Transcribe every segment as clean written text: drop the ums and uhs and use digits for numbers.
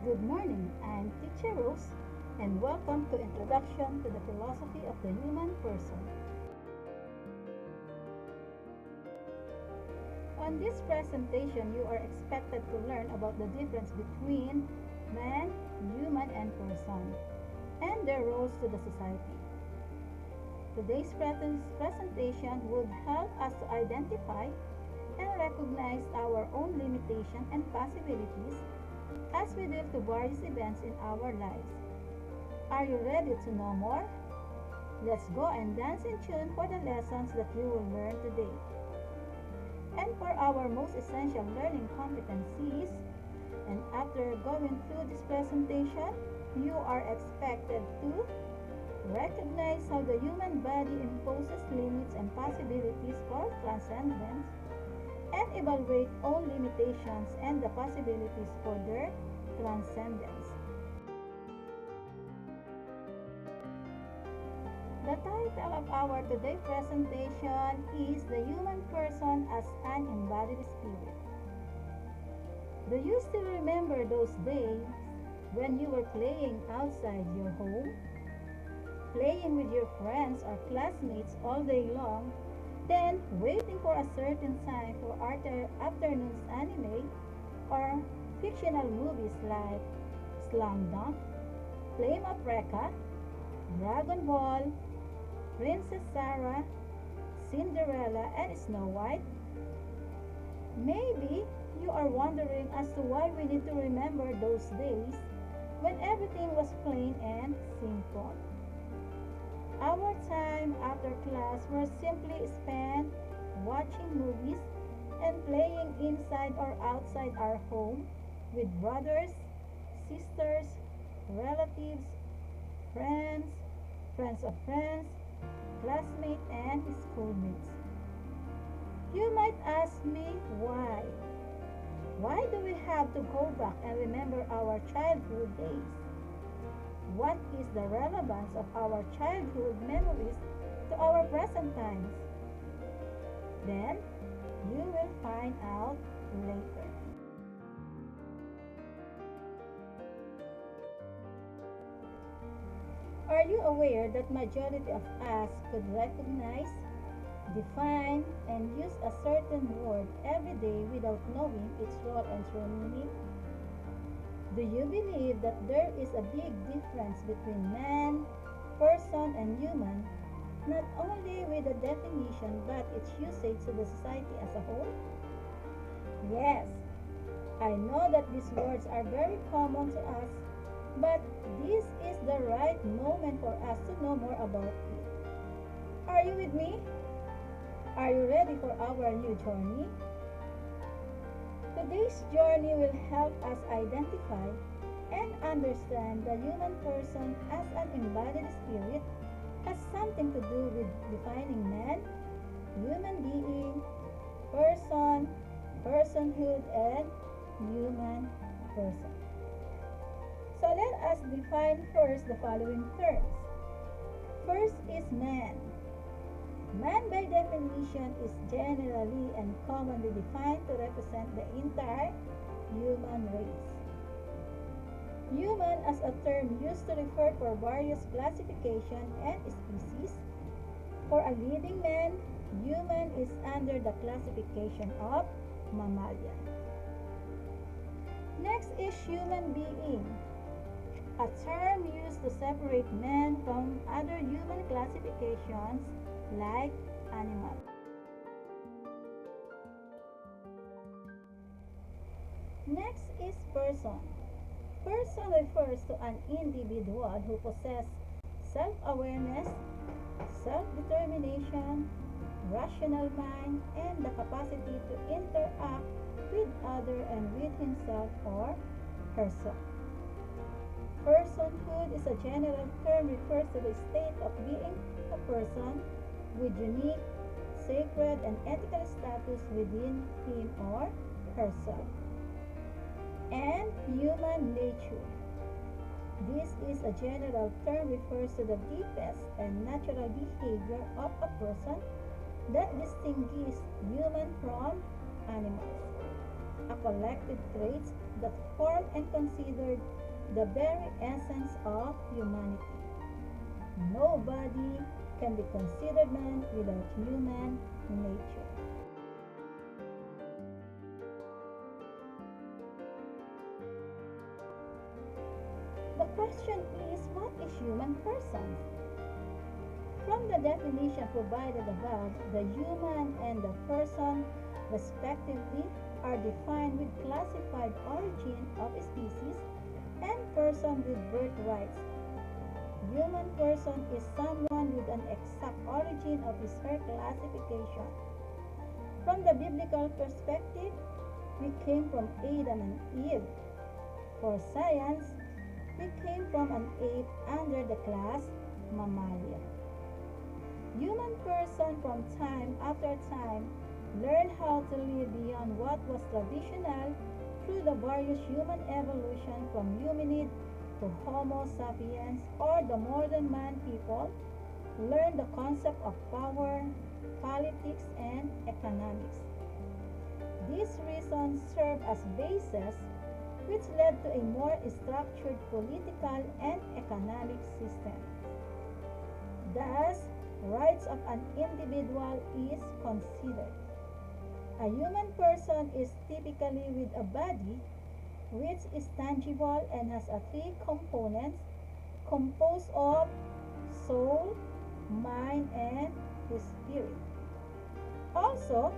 Good morning, I'm Teacher Rose, and welcome to Introduction to the Philosophy of the Human Person. On this presentation, you are expected to learn about the difference between man, human, and person, and their roles to the society. Today's presentation would help us to identify and recognize our own limitations and possibilities as we deal to various events in our lives. Are you ready to know more? Let's go and dance in tune for the lessons that you will learn today. And for our most essential learning competencies, and after going through this presentation, you are expected to recognize how the human body imposes limits and possibilities for transcendence, and evaluate all limitations and the possibilities for their transcendence. The title of our today's presentation is The Human Person as an Embodied Spirit. Do you still remember those days when you were playing outside your home? Playing with your friends or classmates all day long, then waiting for a certain time for afternoon's anime or fictional movies like Slam Dunk, Flame of Recca, Dragon Ball, Princess Sarah, Cinderella, and Snow White. Maybe you are wondering as to why we need to remember those days when everything was plain and simple. Our time after class was simply spent watching movies and playing inside or outside our home with brothers, sisters, relatives, friends, friends of friends, classmates, and schoolmates. You might ask me why? Why do we have to go back and remember our childhood days? What is the relevance of our childhood memories to our present times? Then, you will find out later. Are you aware that majority of us could recognize, define, and use a certain word every day without knowing its role and true meaning? Do you believe that there is a big difference between man, person, and human, not only with the definition but its usage to the society as a whole? Yes, I know that these words are very common to us, but this is the right moment for us to know more about it. Are you with me? Are you ready for our new journey? Today's journey will help us identify and understand the human person as an embodied spirit has something to do with defining man, human being, person, personhood, and human person. So let us define first the following terms. First is man. Man by definition is generally and commonly defined to represent the entire human race. Human as a term used to refer for various classification and species. For a living man, human is under the classification of mammalia. Next is human being, a term used to separate man from other human classifications like animal. Next is person. Person refers to an individual who possesses self-awareness, self-determination, rational mind, and the capacity to interact with others and with himself or herself. Personhood is a general term refers to the state of being a person with unique, sacred, and ethical status within him or herself. And human nature. This is a general term refers to the deepest and natural behavior of a person that distinguishes human from animals. A collective traits that form and considered the very essence of humanity. Nobody can be considered man without human nature. The question is, what is human person? From the definition provided above, the human and the person, respectively, are defined with classified origin of species and person with birth rights. Human person is someone with an exact origin of his her classification. From the biblical perspective, we came from Adam and Eve. For science, we came from an ape under the class Mammalia. Human person from time after time learned how to live beyond what was traditional through the various human evolution from hominid to Homo sapiens or the modern man people learned the concept of power, politics, and economics. These reasons serve as basis which led to a more structured political and economic system. Thus, rights of an individual is considered. A human person is typically with a body which is tangible and has a three components composed of soul, mind, and spirit. Also,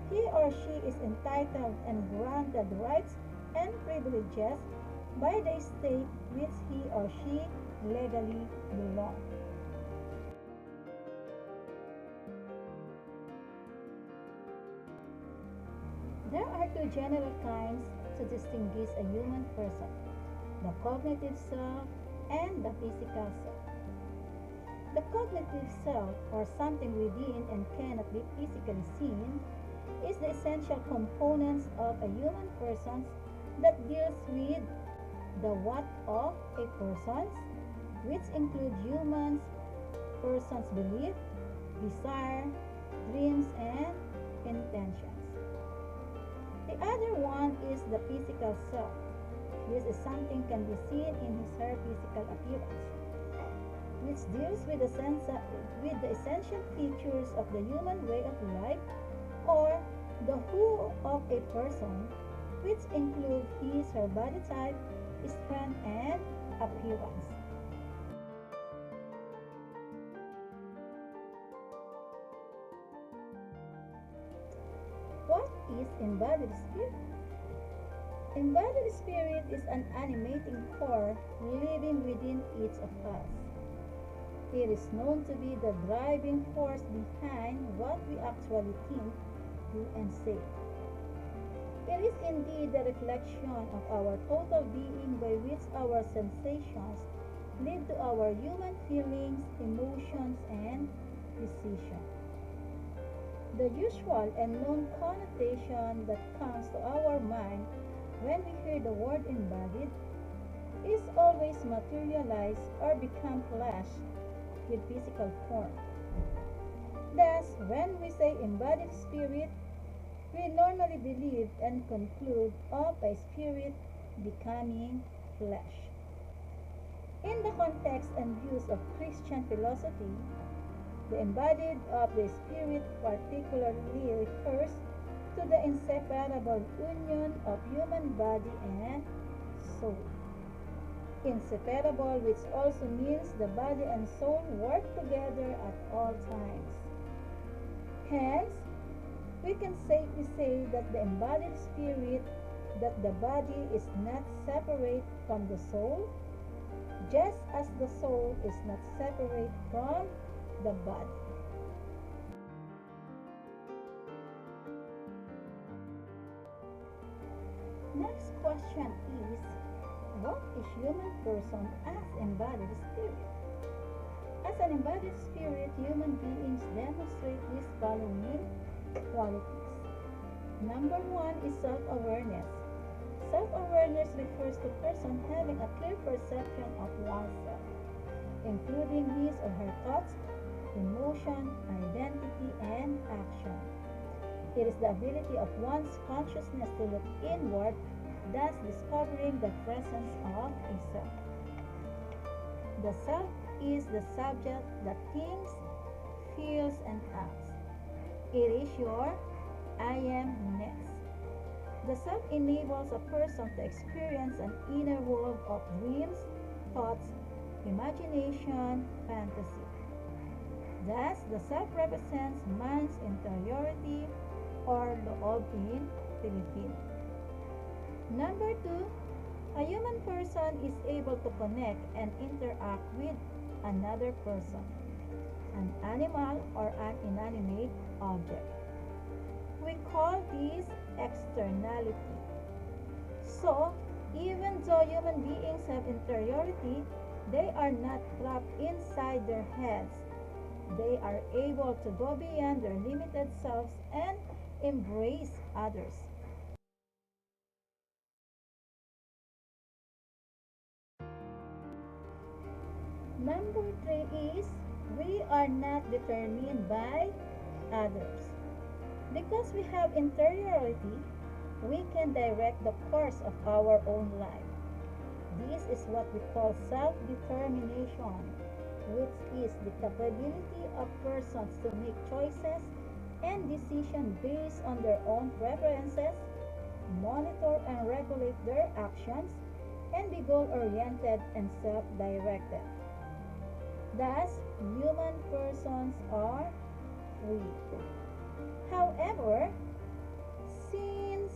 he or she is entitled and granted rights and privileges by the state which he or she legally belongs. There are two general kinds to distinguish a human person, the cognitive self and the physical self. The cognitive self, or something within and cannot be physically seen, is the essential components of a human person that deals with the what of a person, which include humans, person's belief, desire, dreams, and intentions. The other one is the physical self. This is something can be seen in his her physical appearance, which deals with the essential features of the human way of life or the who of a person, which include his her body type, strength, and appearance. What is embodied spirit? Embodied spirit is an animating core living within each of us. It is known to be the driving force behind what we actually think, do, and say. It is indeed the reflection of our total being by which our sensations lead to our human feelings, emotions, and decisions. The usual and known connotation that comes to our mind when we hear the word embodied is always materialized or become flesh with physical form. Thus, when we say embodied spirit, we normally believe and conclude of a spirit becoming flesh. In the context and views of Christian philosophy, the embodied of the spirit particularly refers to the inseparable union of human body and soul. Inseparable, which also means the body and soul work together at all times. Hence, we can safely say that the embodied spirit, that the body is not separate from the soul, just as the soul is not separate from the body. Next question is, what is human person as embodied spirit? As an embodied spirit, human beings demonstrate these following qualities. Number one is self-awareness. Self-awareness refers to person having a clear perception of oneself, including his or her thoughts, emotion, identity, and action. It is the ability of one's consciousness to look inward thus discovering the presence of a self. The self is the subject that thinks, feels, and acts. It is your I am-ness. The self enables a person to experience an inner world of dreams, thoughts, imagination, fantasy. Thus, the self represents man's interiority or loob in Filipino. Number two, a human person is able to connect and interact with another person, an animal or an inanimate object. We call this externality. So, even though human beings have interiority, they are not trapped inside their heads. They are able to go beyond their limited selves and embrace others. Number three is we are not determined by others. Because we have interiority, we can direct the course of our own life. This is what we call self-determination, which is the capability of persons to make choices and decisions based on their own preferences, monitor and regulate their actions, and be goal-oriented and self-directed. Thus, human persons are free. However, since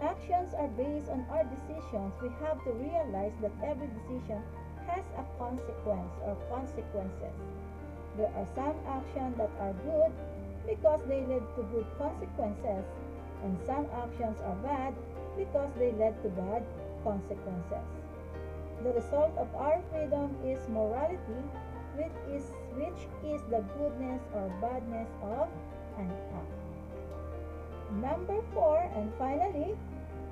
actions are based on our decisions, we have to realize that every decision has a consequence or consequences. There are some actions that are good because they led to good consequences, and some actions are bad because they led to bad consequences. The result of our freedom is morality, which is the goodness or badness of an act. Number four, and finally,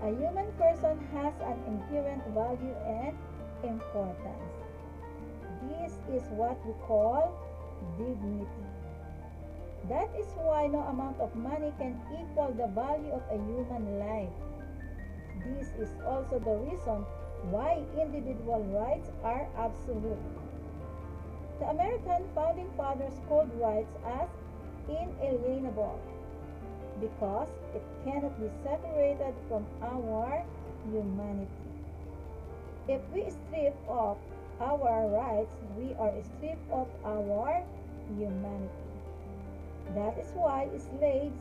a human person has an inherent value and importance. This is what we call dignity. That is why no amount of money can equal the value of a human life. This is also the reason why individual rights are absolute. The American founding fathers called rights as inalienable because it cannot be separated from our humanity. If we strip off our rights, we are stripped of our humanity. That is why slaves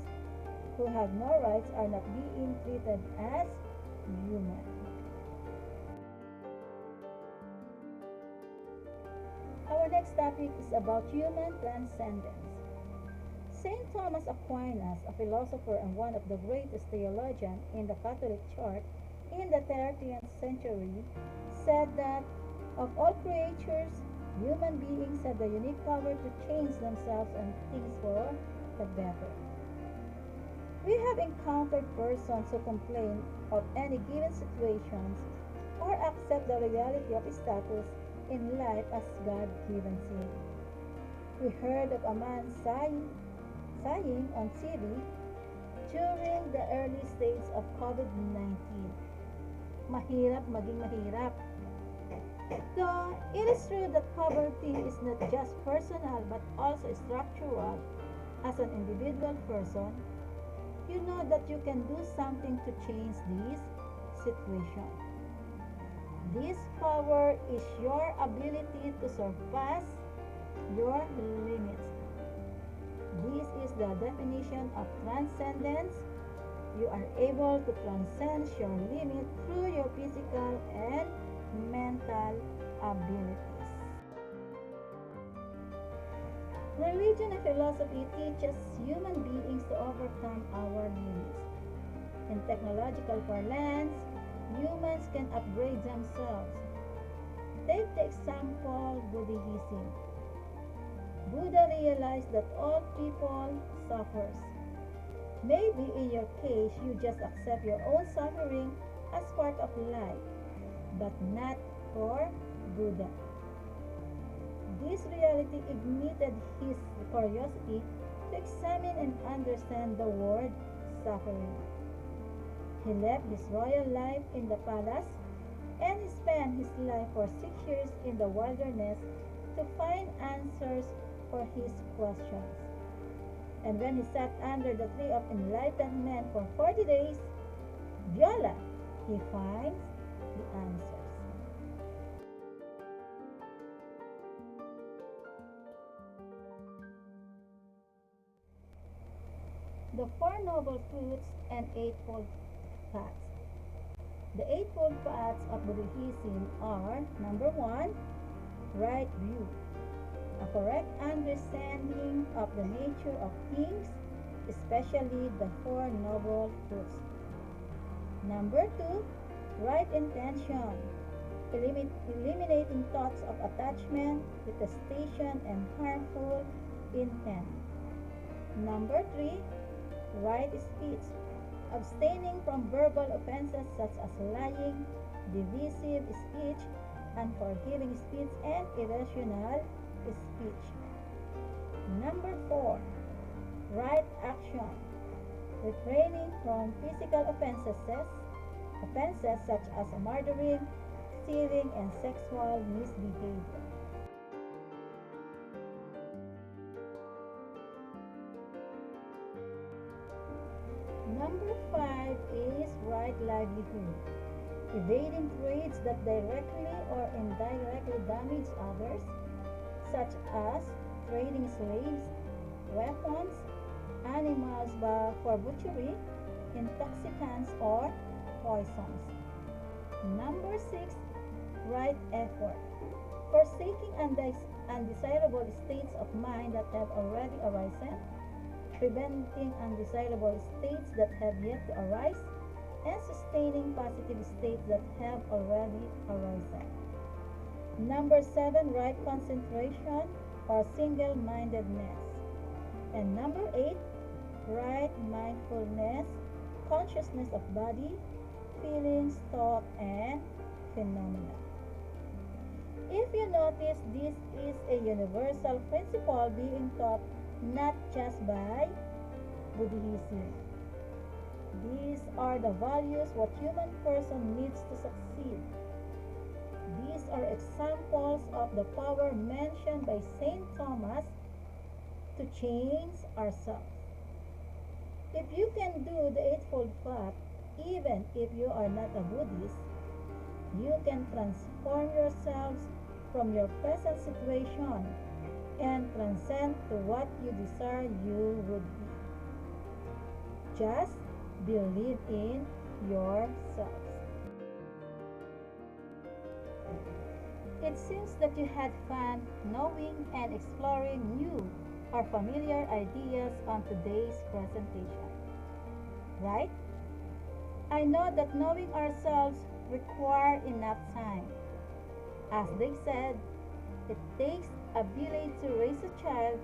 who have no rights are not being treated as human. Our next topic is about human transcendence. Saint Thomas Aquinas, a philosopher and one of the greatest theologians in the Catholic Church in the 13th century, said that of all creatures, human beings have the unique power to change themselves and things for the better. We have encountered persons who complain of any given situations or accept the reality of status in life as God-given sin. We heard of a man saying on TV during the early stage of COVID-19, mahirap maging mahirap. Though it is true that poverty is not just personal but also structural, as an individual person, you know that you can do something to change this situation. This power is your ability to surpass your limits. This is the definition of transcendence. You are able to transcend your limit through your physical and mental abilities. Religion and philosophy teaches human beings to overcome our limits. In technological parlance, humans can upgrade themselves. Take the example Buddhism. Buddha realized that all people suffers. Maybe in your case, you just accept your own suffering as part of life, but not for Buddha. This reality ignited his curiosity to examine and understand the word suffering. He left his royal life in the palace and spent his life for 6 years in the wilderness to find answers for his questions. And when he sat under the tree of enlightenment for 40 days, voila, he finds the answers. The Four Noble Truths and Eightfold Paths. The Eightfold Paths of Buddhism are: number one, right view, a correct understanding of the nature of things, especially the Four Noble Truths. Number two, right intention, eliminating thoughts of attachment, detestation, and harmful intent. Number three, right speech, abstaining from verbal offenses such as lying, divisive speech, unforgiving speech, and irrational speech. Number four, right action, refraining from physical offenses such as murdering, stealing, and sexual misbehavior. Number five is right livelihood, evading trades that directly or indirectly damage others, such as trading slaves, weapons, animals for butchery, intoxicants, or poisons. Number six, right effort, forsaking undesirable states of mind that have already arisen, preventing undesirable states that have yet to arise, and sustaining positive states that have already arisen. Number seven, right concentration or single-mindedness. And number eight, right mindfulness, consciousness of body, feelings, thought, and phenomena. If you notice, this is a universal principle being taught not just by Buddhism. These are the values what human person needs to succeed. These are examples of the power mentioned by Saint Thomas to change ourselves. If you can do the Eightfold Path, even if you are not a Buddhist, you can transform yourselves from your present situation and transcend to what you desire you would be. Just believe in yourselves. It seems that you had fun knowing and exploring new or familiar ideas on today's presentation, right? I know that knowing ourselves requires enough time. As they said, it takes a village to raise a child,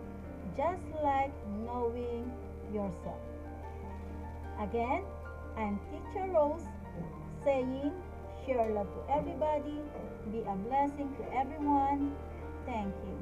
just like knowing yourself. Again, I'm Teacher Rose saying, share love to everybody, be a blessing to everyone. Thank you.